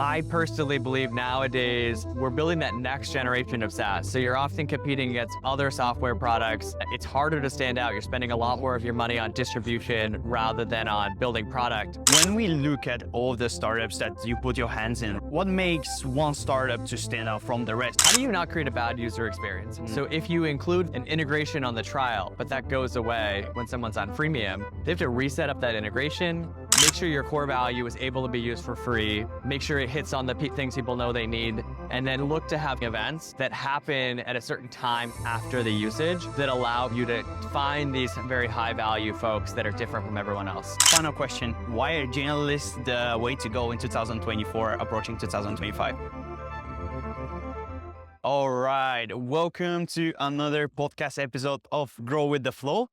I personally believe nowadays we're building that next generation of SaaS. So you're often competing against other software products. It's harder to stand out. You're spending a lot more of your money on distribution rather than on building product. When we look at all the startups that you put your hands in, what makes one startup to stand out from the rest? How do you not create a bad user experience? So if you include an integration on the trial, but that goes away when someone's on freemium, they have to reset up that integration, make sure your core value is able to be used for free, make sure it hits on the things people know they need, and then look to have events that happen at a certain time after the usage that allow you to find these very high value folks that are different from everyone else. Final question, why are generalists the way to go in 2024, approaching 2025? All right, welcome to another podcast episode of Grow with the Flow.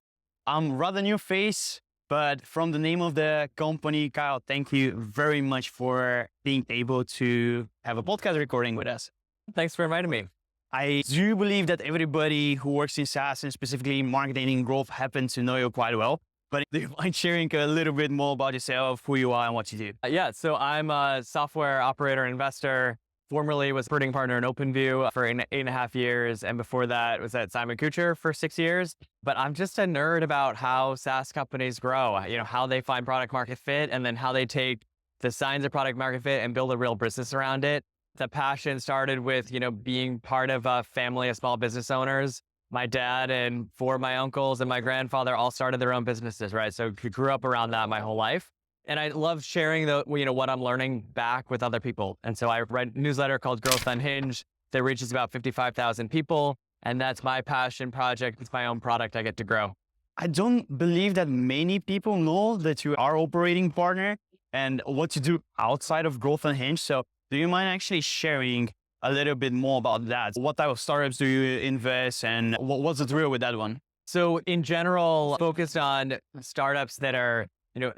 I'm rather new face, but from the name of the company, Kyle, thank you very much for being able to have a podcast recording with us. Thanks for inviting me. I do believe that everybody who works in SaaS and specifically marketing and growth happens to know you quite well. But do you mind sharing a little bit more about yourself, who you are and what you do? Yeah, so I'm a software operator and investor. Formerly was operating partner in OpenView for 8.5 years. And before that was at Simon Kucher for 6 years. But I'm just a nerd about how SaaS companies grow, how they find product market fit and then how they take the signs of product market fit and build a real business around it. The passion started with, being part of a family of small business owners. My dad and 4 of my uncles and my grandfather all started their own businesses, right? So I grew up around that my whole life. And I love sharing what I'm learning back with other people. And so I write a newsletter called Growth Unhinged that reaches about 55,000 people. And that's my passion project. It's my own product I get to grow. I don't believe that many people know that you are operating partner and what you do outside of Growth Unhinged. So do you mind actually sharing a little bit more about that? What type of startups do you invest and what's the drill with that one? So in general, focused on startups that are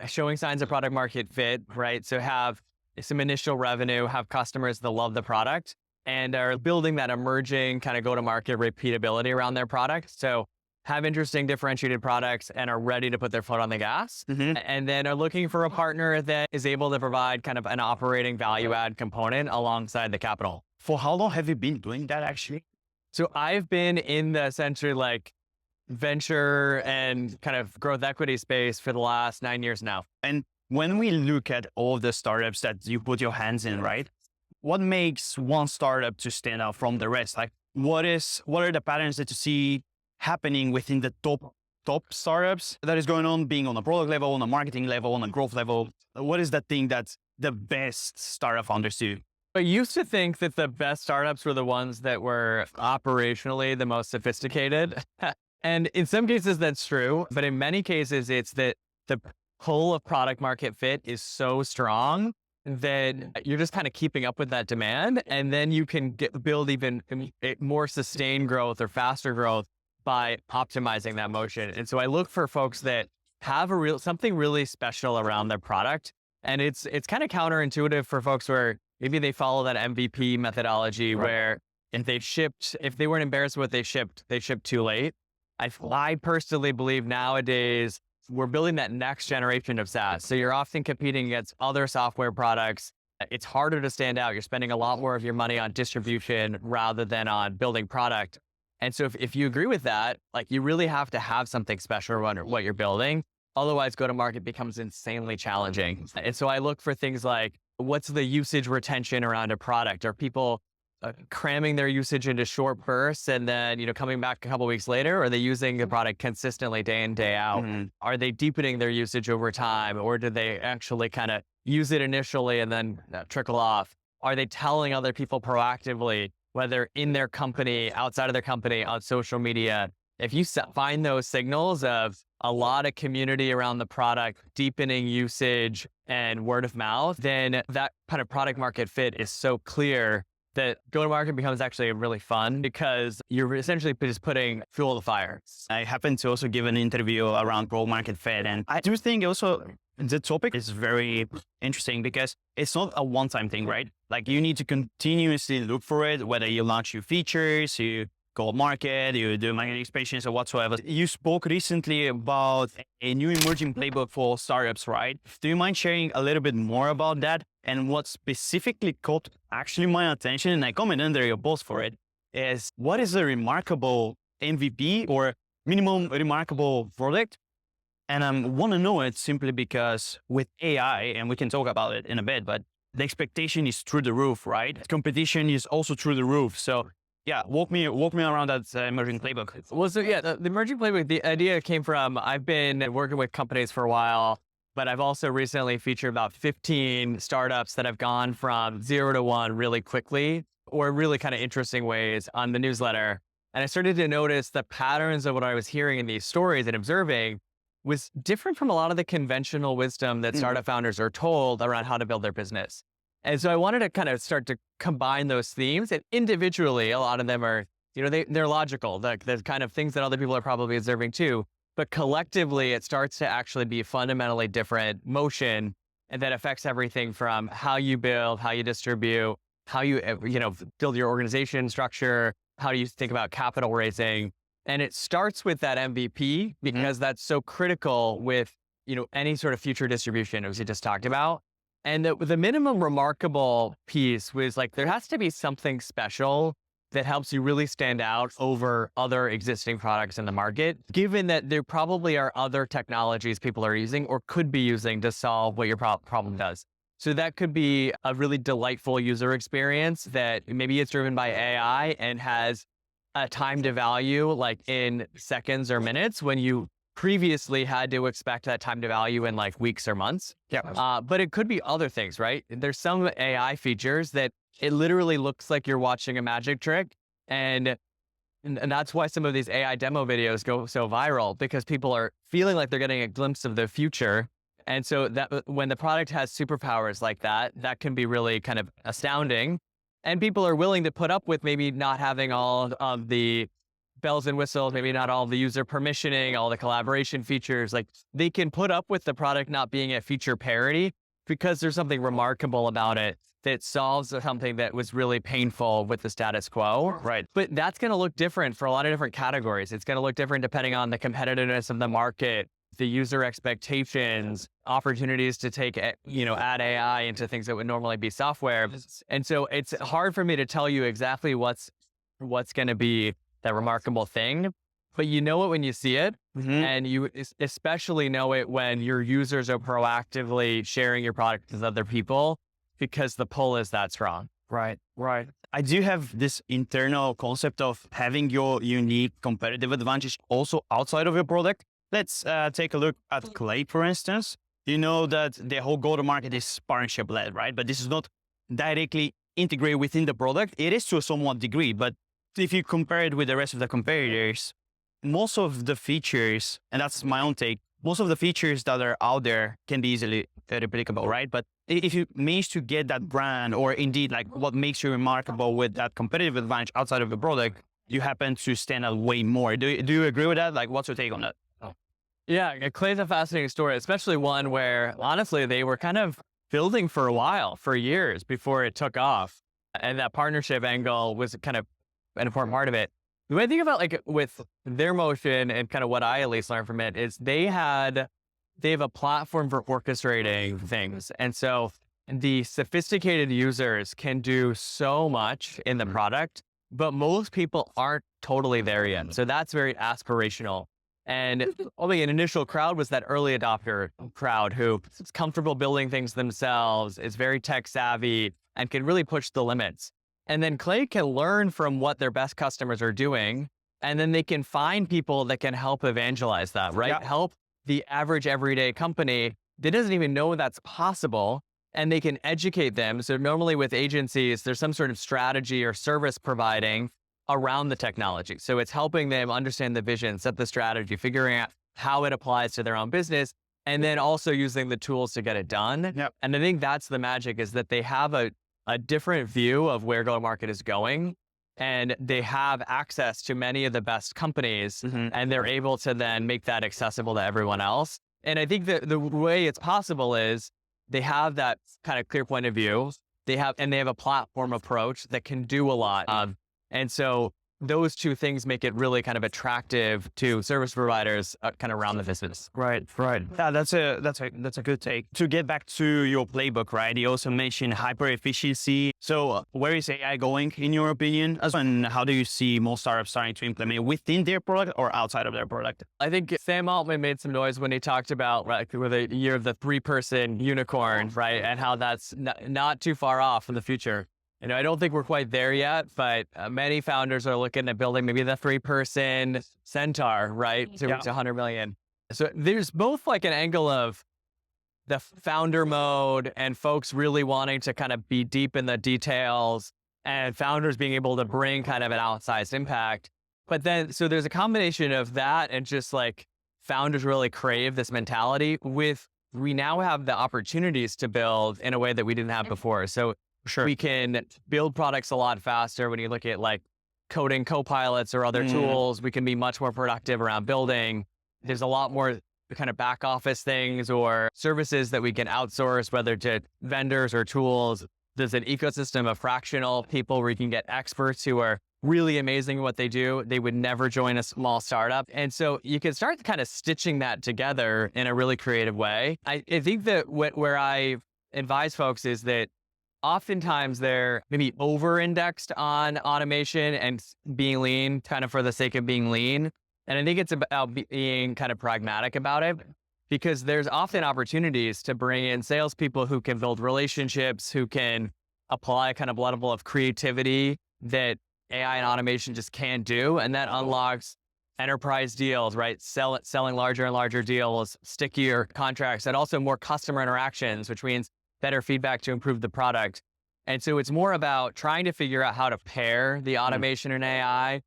showing signs of product market fit, right? So have some initial revenue, have customers that love the product and are building that emerging kind of go-to-market repeatability around their product. So have interesting differentiated products and are ready to put their foot on the gas. And then are looking for a partner that is able to provide kind of an operating value add component alongside the capital. For how long have you been doing that actually? So I've been in the essentially venture and kind of growth equity space for the last 9 years now. And when we look at all the startups that you put your hands in, right? What makes one startup to stand out from the rest? What are the patterns that you see happening within the top startups that is going on, being on a product level, on a marketing level, on a growth level? What is that thing that the best startup founders do? I used to think that the best startups were the ones that were operationally the most sophisticated. And in some cases that's true, but in many cases it's that the pull of product market fit is so strong that you're just kind of keeping up with that demand. And then you can build even more sustained growth or faster growth by optimizing that motion. And so I look for folks that have something really special around their product. And it's kind of counterintuitive for folks where maybe they follow that MVP methodology, right, where if they weren't embarrassed with what they shipped too late. I personally believe nowadays we're building that next generation of SaaS. So you're often competing against other software products. It's harder to stand out. You're spending a lot more of your money on distribution rather than on building product. And so if you agree with that, you really have to have something special around what you're building. Otherwise, go-to-market becomes insanely challenging. And so I look for things like, what's the usage retention around a product? Are people cramming their usage into short bursts and then, coming back a couple of weeks later? Or are they using the product consistently day in, day out? Are they deepening their usage over time? Or do they actually kind of use it initially and then trickle off? Are they telling other people proactively, whether in their company, outside of their company, on social media? If you find those signals of a lot of community around the product, deepening usage and word of mouth, then that kind of product market fit is so clear that go-to-market becomes actually really fun because you're essentially just putting fuel to the fire. I happen to also give an interview around product market fit. And I do think also the topic is very interesting because it's not a one-time thing, right? You need to continuously look for it, whether you launch new features, you go market, you do marketing expansions or whatsoever. You spoke recently about a new emerging playbook for startups, right? Do you mind sharing a little bit more about that? And what specifically caught actually my attention, and I comment under your post for it, is what is a remarkable MVP or minimum remarkable product? And I want to know it simply because with AI, and we can talk about it in a bit, but the expectation is through the roof, right? Competition is also through the roof. So yeah, walk me around that emerging playbook. Well, so yeah, the emerging playbook, the idea came from, I've been working with companies for a while, but I've also recently featured about 15 startups that have gone from 0 to 1 really quickly, or really kind of interesting ways on the newsletter. And I started to notice the patterns of what I was hearing in these stories and observing was different from a lot of the conventional wisdom that startup founders are told around how to build their business. And so I wanted to kind of start to combine those themes, and individually, a lot of them are, they're logical, the kind of things that other people are probably observing too. But collectively, it starts to actually be a fundamentally different motion, and that affects everything from how you build, how you distribute, how you, build your organization structure, how do you think about capital raising. And it starts with that MVP because that's so critical with, any sort of future distribution, as we just talked about. And the minimum remarkable piece was like, there has to be something special that helps you really stand out over other existing products in the market, given that there probably are other technologies people are using or could be using to solve what your problem does. So that could be a really delightful user experience that maybe it's driven by AI and has a time to value like in seconds or minutes when you previously had to expect that time to value in like weeks or months. Yeah. But it could be other things, right? There's some AI features that it literally looks like you're watching a magic trick. And that's why some of these AI demo videos go so viral, because people are feeling like they're getting a glimpse of the future. And so that when the product has superpowers like that, that can be really kind of astounding. And people are willing to put up with maybe not having all of the bells and whistles, maybe not all the user permissioning, all the collaboration features. Like they can put up with the product not being a feature parity because there's something remarkable about it that solves something that was really painful with the status quo. Right. But that's going to look different for a lot of different categories. It's going to look different depending on the competitiveness of the market, the user expectations, opportunities to take, add AI into things that would normally be software. And so it's hard for me to tell you exactly what's going to be that remarkable thing, but you know it when you see it. And you especially know it when your users are proactively sharing your product with other people because the pull is that strong. Right. I do have this internal concept of having your unique competitive advantage also outside of your product. Let's take a look at Clay, for instance. You know that the whole go-to-market is partnership-led, right? But this is not directly integrated within the product. It is to a somewhat degree, but if you compare it with the rest of the competitors, most of the features, and that's my own take, most of the features that are out there can be easily replicable, right? But if you manage to get that brand, or indeed like what makes you remarkable with that competitive advantage outside of the product, you happen to stand out way more. Do you agree with that? Like, what's your take on that? Yeah, Clay's a fascinating story, especially one where honestly, they were kind of building for a while, for years before it took off. And that partnership angle was kind of an important part of it. The way I think about like with their motion and kind of what I at least learned from it is they have a platform for orchestrating things. And so the sophisticated users can do so much in the product, but most people aren't totally there yet. So that's very aspirational. And only an initial crowd was that early adopter crowd who is comfortable building things themselves, is very tech savvy, and can really push the limits. And then Clay can learn from what their best customers are doing, and then they can find people that can help evangelize that, right? Yeah. Help the average everyday company that doesn't even know that's possible, and they can educate them. So normally with agencies, there's some sort of strategy or service providing around the technology. So it's helping them understand the vision, set the strategy, figuring out how it applies to their own business, and then also using the tools to get it done. Yep. And I think that's the magic, is that they have a different view of where go-to-market is going, and they have access to many of the best companies, and they're able to then make that accessible to everyone else. And I think that the way it's possible is they have that kind of clear point of view. They have a platform approach that can do a lot. And so those two things make it really kind of attractive to service providers kind of around the business. Right. Yeah, that's a good take. To get back to your playbook, right? You also mentioned hyper efficiency. So where is AI going in your opinion? And how do you see most startups starting to implement it within their product or outside of their product? I think Sam Altman made some noise when he talked about with the year of the 3-person unicorn, right? And how that's not too far off in the future. I don't think we're quite there yet, but many founders are looking at building maybe the 3-person centaur, right? To 100 million. So there's both like an angle of the founder mode and folks really wanting to kind of be deep in the details and founders being able to bring kind of an outsized impact. But then, so there's a combination of that and just like founders really crave this mentality we now have the opportunities to build in a way that we didn't have before. So Sure. we can build products a lot faster. When you look at like coding copilots or other tools, we can be much more productive around building. There's a lot more kind of back office things or services that we can outsource, whether to vendors or tools. There's an ecosystem of fractional people where you can get experts who are really amazing at what they do. They would never join a small startup. And so you can start kind of stitching that together in a really creative way. I think that where I advise folks is that oftentimes they're maybe over-indexed on automation and being lean kind of for the sake of being lean. And I think it's about being kind of pragmatic about it, because there's often opportunities to bring in salespeople who can build relationships, who can apply a kind of level of creativity that AI and automation just can't do. And that unlocks enterprise deals, right? Selling larger and larger deals, stickier contracts, and also more customer interactions, which means better feedback to improve the product. And so it's more about trying to figure out how to pair the automation and AI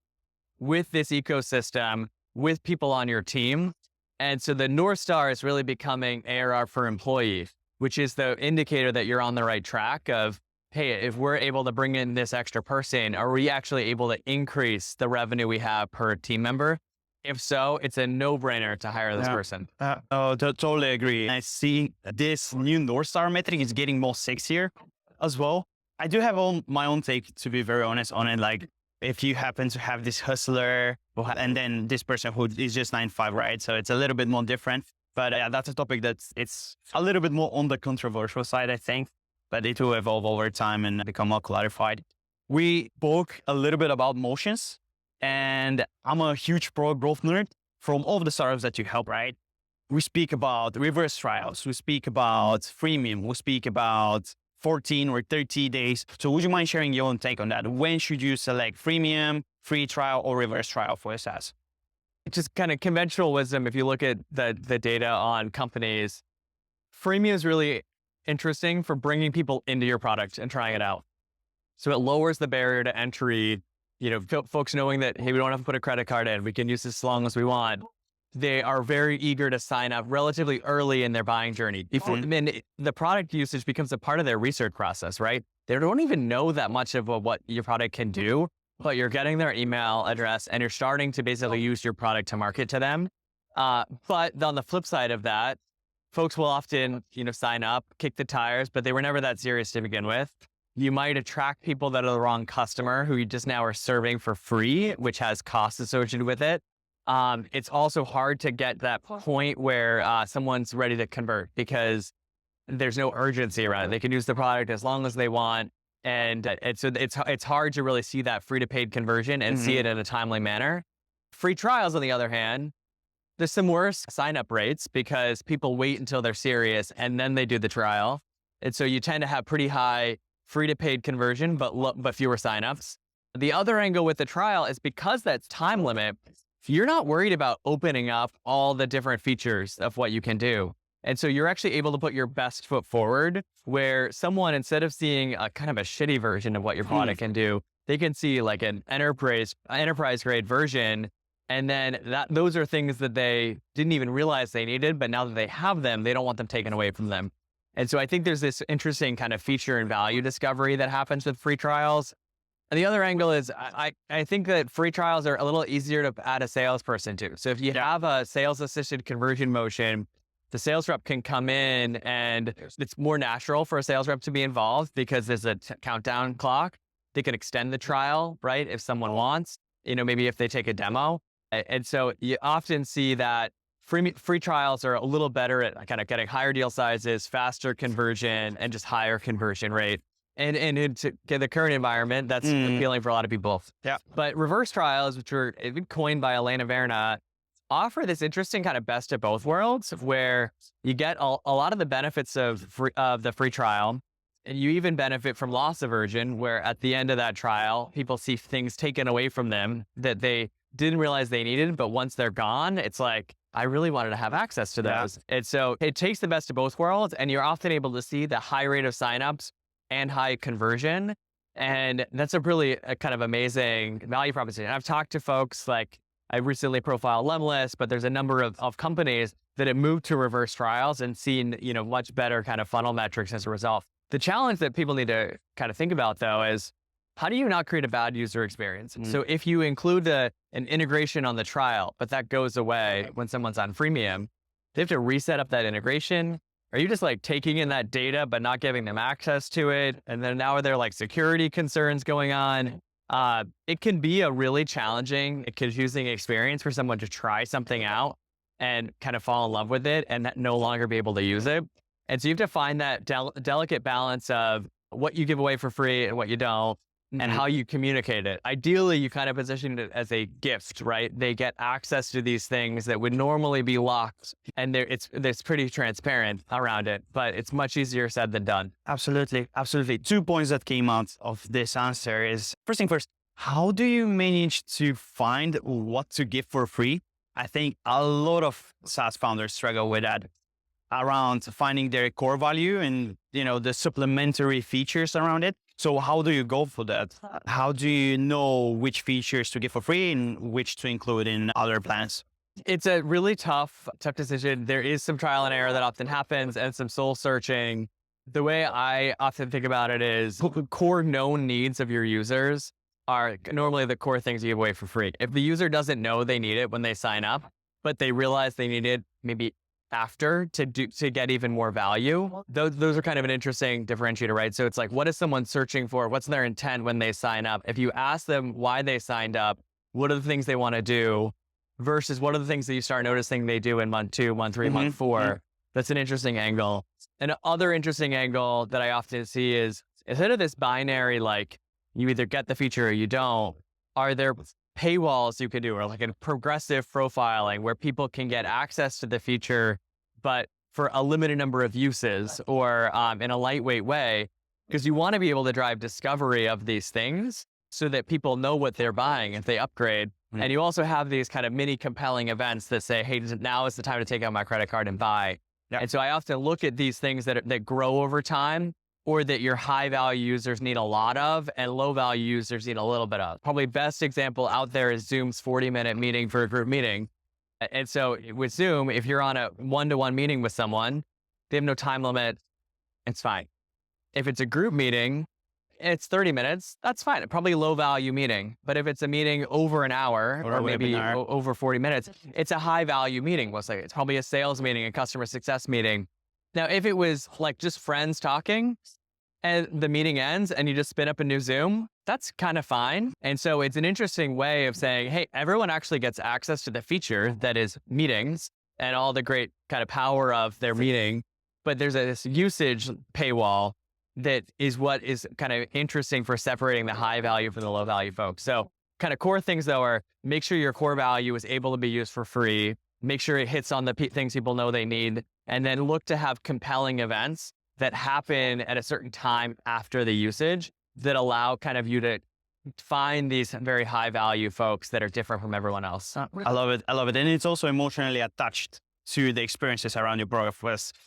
with this ecosystem, with people on your team. And so the North Star is really becoming ARR per employee, which is the indicator that you're on the right track of, hey, if we're able to bring in this extra person, are we actually able to increase the revenue we have per team member? If so, it's a no-brainer to hire this person. Totally agree. I see this new North Star metric is getting more sexier as well. I do have my own take, to be very honest on it. Like, if you happen to have this hustler and then this person who is just 9-5, right? So it's a little bit more different. But that's a topic it's a little bit more on the controversial side, I think. But it will evolve over time and become more clarified. We spoke a little bit about motions. And I'm a huge pro growth nerd from all of the startups that you help, right? We speak about reverse trials. We speak about freemium. We speak about 14 or 30 days. So would you mind sharing your own take on that? When should you select freemium, free trial, or reverse trial for a SaaS? It's just kind of conventional wisdom. If you look at the data on companies, freemium is really interesting for bringing people into your product and trying it out. So it lowers the barrier to entry. Folks knowing that, hey, we don't have to put a credit card in. We can use this as long as we want. They are very eager to sign up relatively early in their buying journey. The product usage becomes a part of their research process, right? They don't even know that much of what your product can do, but you're getting their email address and you're starting to basically use your product to market to them. But on the flip side of that, folks will often, sign up, kick the tires, but they were never that serious to begin with. You might attract people that are the wrong customer who you just now are serving for free, which has costs associated with it. It's also hard to get that point where someone's ready to convert because there's no urgency around it. They can use the product as long as they want. And it's hard to really see that free to paid conversion and see it in a timely manner. Free trials, on the other hand, there's some worse sign-up rates because people wait until they're serious and then they do the trial. And so you tend to have pretty high free to paid conversion, but fewer signups. The other angle with the trial is because that's time limit, you're not worried about opening up all the different features of what you can do. And so you're actually able to put your best foot forward where someone, instead of seeing a kind of a shitty version of what your product can do, they can see like an enterprise grade version. And then those are things that they didn't even realize they needed, but now that they have them, they don't want them taken away from them. And so I think there's this interesting kind of feature and value discovery that happens with free trials. And the other angle is I think that free trials are a little easier to add a salesperson to. So if you have a sales assisted conversion motion, the sales rep can come in and it's more natural for a sales rep to be involved because there's a countdown clock. They can extend the trial, right, if someone wants. maybe if they take a demo. And so you often see that free trials are a little better at kind of getting higher deal sizes, faster conversion, and just higher conversion rate. And into the current environment, that's appealing for a lot of people. Yeah. But reverse trials, which were coined by Elena Verna, offer this interesting kind of best of both worlds, where you get a lot of the benefits of the free trial, and you even benefit from loss aversion, where at the end of that trial, people see things taken away from them that they didn't realize they needed, but once they're gone, it's like, I really wanted to have access to those. Yeah. And so it takes the best of both worlds, and you're often able to see the high rate of signups and high conversion. And that's a really kind of amazing value proposition. I've talked to folks, like I recently profiled Lemlist, but there's a number of companies that have moved to reverse trials and seen, much better kind of funnel metrics as a result. The challenge that people need to kind of think about, though, is how do you not create a bad user experience? So if you include an integration on the trial, but that goes away when someone's on freemium, they have to reset up that integration. Are you just like taking in that data, but not giving them access to it? And then now are there like security concerns going on? It can be a really challenging, confusing experience for someone to try something out and kind of fall in love with it and no longer be able to use it. And so you have to find that delicate balance of what you give away for free and what you don't, and how you communicate it. Ideally, you kind of position it as a gift, right? They get access to these things that would normally be locked, and it's pretty transparent around it, but it's much easier said than done. Absolutely. 2 points that came out of this answer is, first thing first, how do you manage to find what to give for free? I think a lot of SaaS founders struggle with that, around finding their core value and, the supplementary features around it. So how do you go for that? How do you know which features to give for free and which to include in other plans? It's a really tough decision. There is some trial and error that often happens and some soul searching. The way I often think about it is core known needs of your users are normally the core things you give away for free. If the user doesn't know they need it when they sign up, but they realize they need it maybe after to get even more value, those are kind of an interesting differentiator, right? So it's like, what is someone searching for? What's their intent when they sign up? If you ask them why they signed up, what are the things they want to do versus what are the things that you start noticing they do in month 2, month 3, month 4, that's an interesting angle. And another interesting angle that I often see is, instead of this binary, like you either get the feature or you don't, are there paywalls you could do, or like a progressive profiling where people can get access to the feature, but for a limited number of uses, or in a lightweight way, because you want to be able to drive discovery of these things so that people know what they're buying if they upgrade. And you also have these kind of mini compelling events that say, hey, now is the time to take out my credit card and buy. And so I often look at these things that grow over time, or that your high value users need a lot of and low value users need a little bit of. Probably best example out there is Zoom's 40-minute meeting for a group meeting. And so with Zoom, if you're on a one-to-one meeting with someone, they have no time limit, it's fine. If it's a group meeting, it's 30 minutes, that's fine. Probably low value meeting. But if it's a meeting over an hour or maybe over 40 minutes, it's a high value meeting. We'll say it's probably a sales meeting, a customer success meeting. Now, if it was like just friends talking and the meeting ends and you just spin up a new Zoom, that's kind of fine. And so it's an interesting way of saying, hey, everyone actually gets access to the feature that is meetings and all the great kind of power of their meeting. But there's this usage paywall that is what is kind of interesting for separating the high value from the low value folks. So kind of core things, though, are make sure your core value is able to be used for free. Make sure it hits on the things people know they need, and then look to have compelling events that happen at a certain time after the usage that allow kind of you to find these very high value folks that are different from everyone else. I love it. And it's also emotionally attached to the experiences around your product.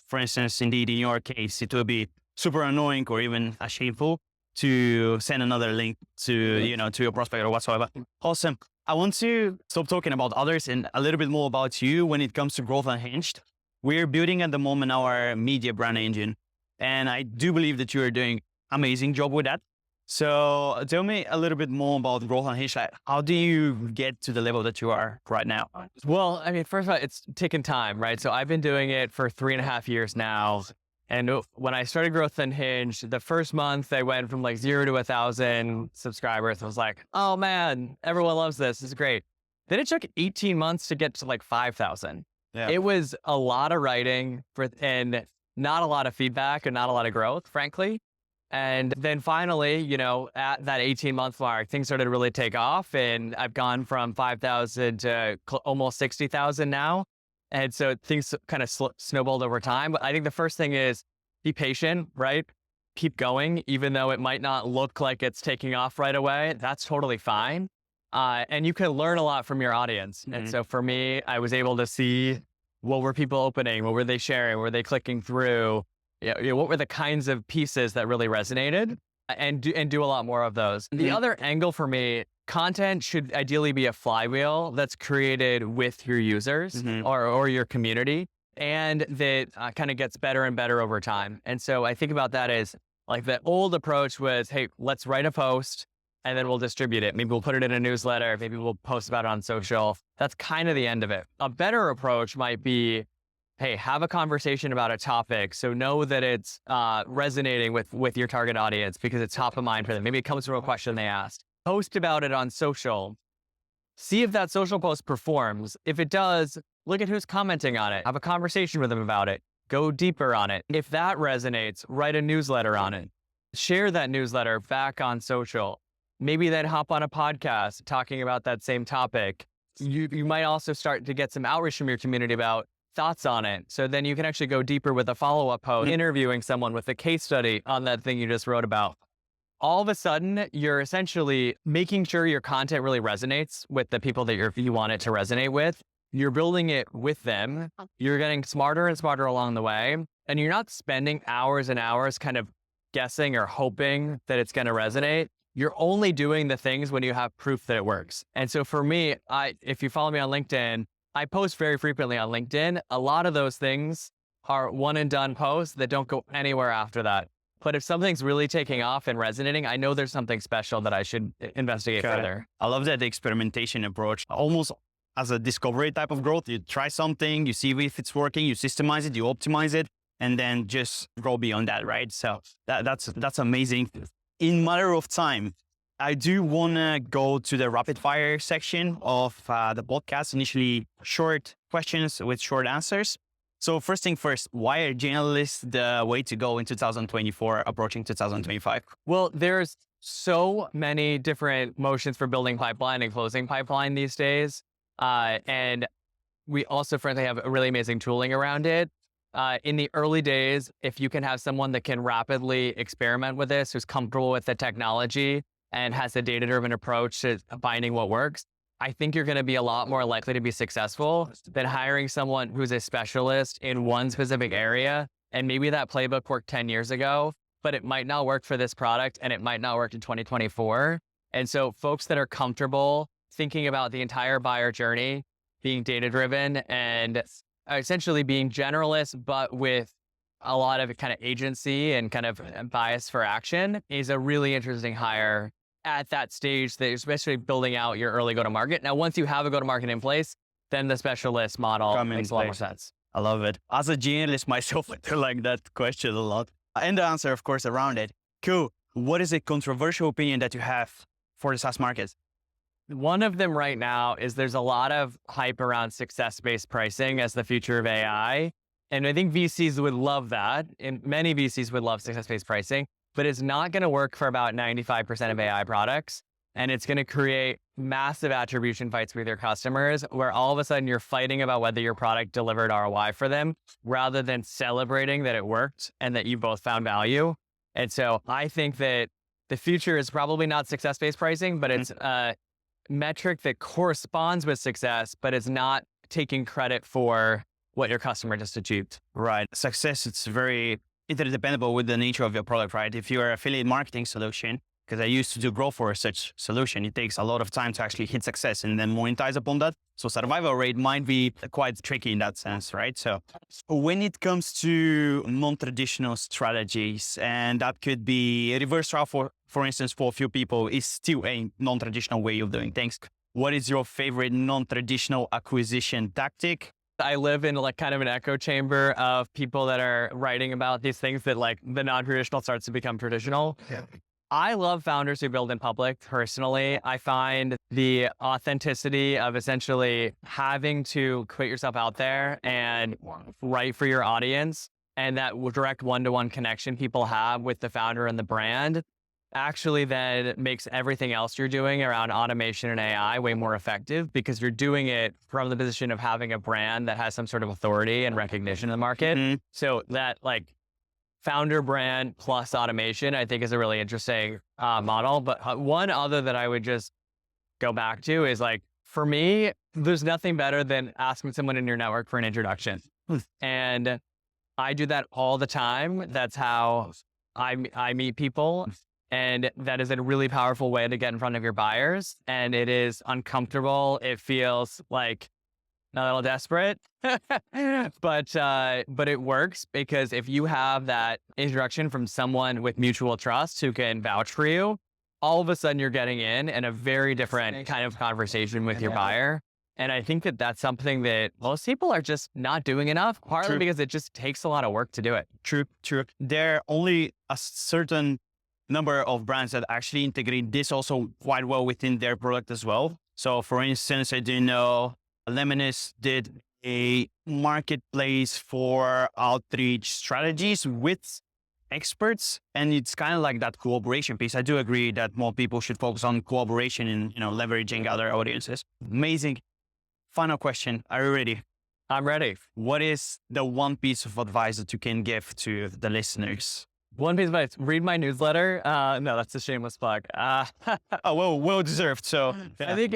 For instance, indeed, in your case, it will be super annoying or even shameful to send another link to, to your prospect or whatsoever. Awesome. I want to stop talking about others and a little bit more about you when it comes to Growth Unhinged. We're building at the moment our media brand engine, and I do believe that you are doing an amazing job with that. So tell me a little bit more about Growth Unhinged. How do you get to the level that you are right now? Well, I mean, first of all, it's taken time, right? So I've been doing it for 3.5 years now. And when I started Growth Unhinged, the first month I went from like 0 to 1,000 subscribers. I was like, oh man, everyone loves this. This is great. Then it took 18 months to get to like 5,000. Yeah. It was a lot of writing and not a lot of feedback and not a lot of growth, frankly. And then finally, you know, at that 18-month mark, things started to really take off. And I've gone from 5,000 to almost 60,000 now. And so things kind of snowballed over time. But I think the first thing is be patient, right? Keep going, even though it might not look like it's taking off right away. That's totally fine. And you can learn a lot from your audience. Mm-hmm. And so for me, I was able to see what were people opening, what were they sharing, were they clicking through, what were the kinds of pieces that really resonated, and do a lot more of those. Mm-hmm. The other angle for me, content should ideally be a flywheel that's created with your users mm-hmm. or your community, and that kind of gets better and better over time. And so I think about that as like the old approach was, hey, let's write a post and then we'll distribute it. Maybe we'll put it in a newsletter. Maybe we'll post about it on social. That's kind of the end of it. A better approach might be, hey, have a conversation about a topic. So know that it's resonating with your target audience because it's top of mind for them. Maybe it comes from a question they asked. Post about it on social. See if that social post performs. If it does, look at who's commenting on it. Have a conversation with them about it. Go deeper on it. If that resonates, write a newsletter on it. Share that newsletter back on social. Maybe then hop on a podcast talking about that same topic. You might also start to get some outreach from your community about thoughts on it. So then you can actually go deeper with a follow-up post, interviewing someone with a case study on that thing you just wrote about. All of a sudden, you're essentially making sure your content really resonates with the people that you want it to resonate with. You're building it with them. You're getting smarter and smarter along the way. And you're not spending hours and hours kind of guessing or hoping that it's going to resonate. You're only doing the things when you have proof that it works. And so for me, if you follow me on LinkedIn, I post very frequently on LinkedIn. A lot of those things are one and done posts that don't go anywhere after that. But if something's really taking off and resonating, I know there's something special that I should investigate further. I love that experimentation approach, almost as a discovery type of growth. You try something, you see if it's working, you systemize it, you optimize it, and then just grow beyond that, right? So that's amazing. In matter of time, I do want to go to the rapid fire section of the podcast, initially short questions with short answers. So first thing first, why are generalists the way to go in 2024, approaching 2025? Well, there's so many different motions for building pipeline and closing pipeline these days. And we also, frankly, have a really amazing tooling around it. In the early days, if you can have someone that can rapidly experiment with this, who's comfortable with the technology and has a data-driven approach to finding what works, I think you're going to be a lot more likely to be successful than hiring someone who's a specialist in one specific area. And maybe that playbook worked 10 years ago, but it might not work for this product and it might not work in 2024. And so folks that are comfortable thinking about the entire buyer journey, being data-driven and essentially being generalists, but with a lot of kind of agency and kind of bias for action is a really interesting hire at that stage, that especially building out your early go-to-market. Now, once you have a go-to-market in place, then the specialist model makes a lot more sense. I love it. As a generalist myself, I do like that question a lot. And the answer, of course, around it. Cool. What is a controversial opinion that you have for the SaaS market? One of them right now is there's a lot of hype around success-based pricing as the future of AI. And I think VCs would love that. And many VCs would love success-based pricing, but it's not going to work for about 95% of AI products. And it's going to create massive attribution fights with your customers where all of a sudden you're fighting about whether your product delivered ROI for them rather than celebrating that it worked and that you both found value. And so I think that the future is probably not success-based pricing, but it's metric that corresponds with success, but is not taking credit for what your customer just achieved. Right. Success, it's very interdependable with the nature of your product, right? If you're an affiliate marketing solution, because I used to do growth for such solution, it takes a lot of time to actually hit success and then monetize upon that. So survival rate might be quite tricky in that sense, right? So when it comes to non-traditional strategies, and that could be a reverse route for instance, for a few people, is still a non-traditional way of doing things. What is your favorite non-traditional acquisition tactic? I live in like kind of an echo chamber of people that are writing about these things that like the non-traditional starts to become traditional. Yeah. I love founders who build in public personally. I find the authenticity of essentially having to put yourself out there and write for your audience, and that direct one-to-one connection people have with the founder and the brand actually then makes everything else you're doing around automation and AI way more effective, because you're doing it from the position of having a brand that has some sort of authority and recognition in the market. Mm-hmm. So that like founder brand plus automation, I think is a really interesting model. But one other that I would just go back to is like, for me, there's nothing better than asking someone in your network for an introduction. And I do that all the time. That's how I meet people. And that is a really powerful way to get in front of your buyers. And it is uncomfortable. It feels like a little desperate, but it works, because if you have that introduction from someone with mutual trust who can vouch for you, all of a sudden you're getting in a very different kind of conversation with your buyer. And I think that that's something that most people are just not doing enough, partly because it just takes a lot of work to do it. True. There are only a certain number of brands that actually integrate this also quite well within their product as well. So for instance, I do know Lemonist did a marketplace for outreach strategies with experts, and it's kind of like that cooperation piece. I do agree that more people should focus on cooperation and, leveraging other audiences. Amazing. Final question. Are you ready? I'm ready. What is the one piece of advice that you can give to the listeners? One piece of advice: read my newsletter. No, that's a shameless plug. Well deserved. So yeah. I think,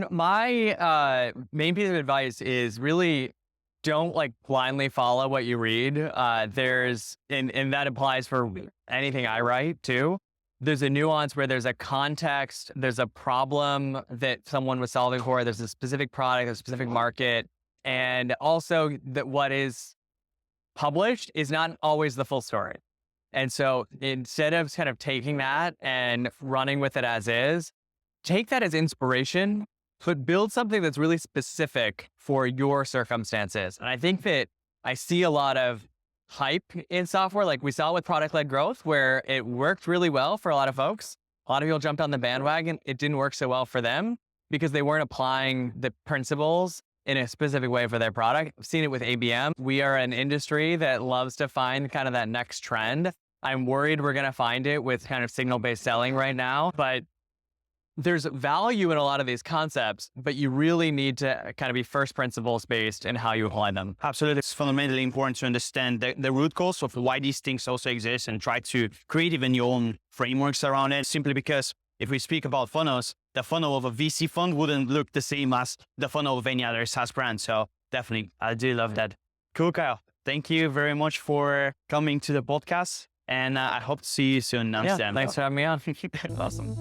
my main piece of advice is really don't like blindly follow what you read. There's, and that applies for anything I write too. There's a nuance where there's a context, there's a problem that someone was solving for, there's a specific product, a specific market, and also that what is published is not always the full story. And so instead of kind of taking that and running with it as is, take that as inspiration, but build something that's really specific for your circumstances. And I think that I see a lot of hype in software, like we saw with product-led growth, where it worked really well for a lot of folks. A lot of people jumped on the bandwagon. It didn't work so well for them because they weren't applying the principles in a specific way for their product. I've seen it with ABM. We are an industry that loves to find kind of that next trend. I'm worried we're going to find it with kind of signal-based selling right now, but there's value in a lot of these concepts, but you really need to kind of be first principles based in how you apply them. Absolutely. It's fundamentally important to understand the root cause of why these things also exist and try to create even your own frameworks around it. Simply because if we speak about funnels, the funnel of a VC fund wouldn't look the same as the funnel of any other SaaS brand. So definitely, I do love that. Cool, Kyle. Thank you very much for coming to the podcast. And I hope to see you soon. Yeah, thanks for having me on. Awesome.